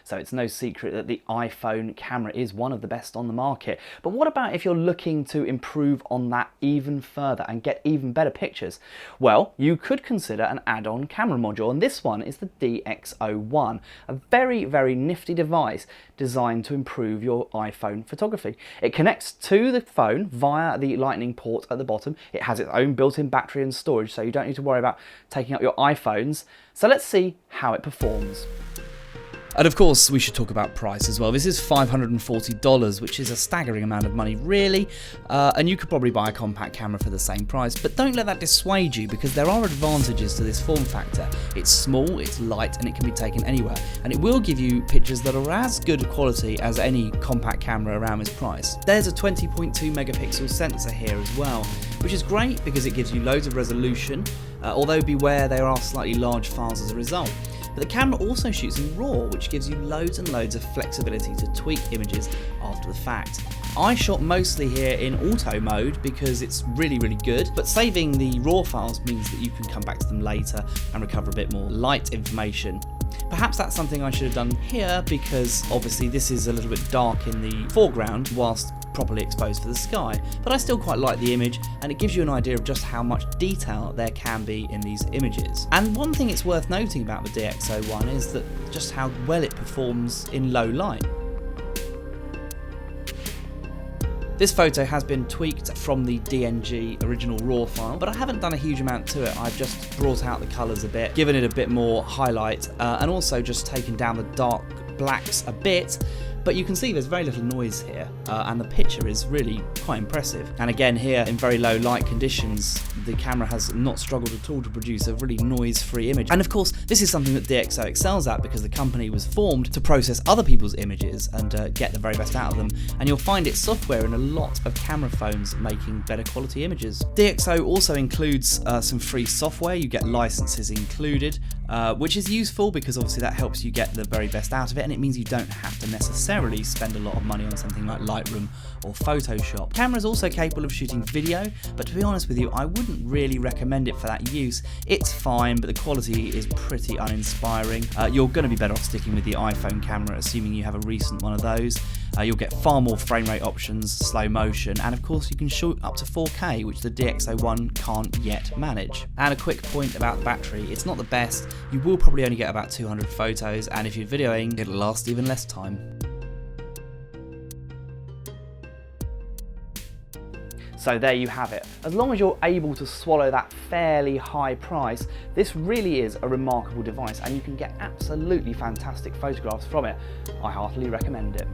so it's no secret that the iPhone camera is one of the best on the market. But what about if you're looking to improve on that even further and get even better pictures? Well, you could consider an add-on camera module, and this one is the DxO One, a very, very nifty device designed to improve your iPhone photography. It connects to the phone via the lightning port at the bottom. It has its own built-in battery and storage, so you don't need to worry about taking up your iPhones. So let's see how it performs. And of course, we should talk about price as well. This is $540, which is a staggering amount of money, really. And you could probably buy a compact camera for the same price, but don't let that dissuade you, because there are advantages to this form factor. It's small, it's light, and it can be taken anywhere. And it will give you pictures that are as good quality as any compact camera around this price. There's a 20.2 megapixel sensor here as well, which is great because it gives you loads of resolution, although beware, there are slightly large files as a result. But the camera also shoots in RAW, which gives you loads and loads of flexibility to tweak images after the fact. I shot mostly here in auto mode because it's really, really good, but saving the RAW files means that you can come back to them later and recover a bit more light information. Perhaps that's something I should have done here, because obviously this is a little bit dark in the foreground whilst properly exposed for the sky, but I still quite like the image, and it gives you an idea of just how much detail there can be in these images. And one thing it's worth noting about the DxO One is that just how well it performs in low light. This photo has been tweaked from the DNG original RAW file, but I haven't done a huge amount to it. I've just brought out the colours a bit, given it a bit more highlight, and also just taken down the dark blacks a bit. But you can see there's very little noise here, and the picture is really quite impressive. And again, here in very low light conditions, the camera has not struggled at all to produce a really noise-free image. And of course, this is something that DxO excels at, because the company was formed to process other people's images and get the very best out of them. And you'll find its software in a lot of camera phones making better quality images. DxO also includes some free software. You get licenses included, which is useful because obviously that helps you get the very best out of it, and it means you don't have to necessarily spend a lot of money on something like Lightroom or Photoshop. The camera is also capable of shooting video, but to be honest with you, I wouldn't really recommend it for that use. It's fine, but the quality is pretty uninspiring. You're going to be better off sticking with the iPhone camera, assuming you have a recent one of those. You'll get far more frame rate options, slow motion, and of course you can shoot up to 4K, which the DxO One can't yet manage. And a quick point about the battery, it's not the best. You will probably only get about 200 photos, and if you're videoing, it'll last even less time. So there you have it. As long as you're able to swallow that fairly high price, this really is a remarkable device, and you can get absolutely fantastic photographs from it. I heartily recommend it.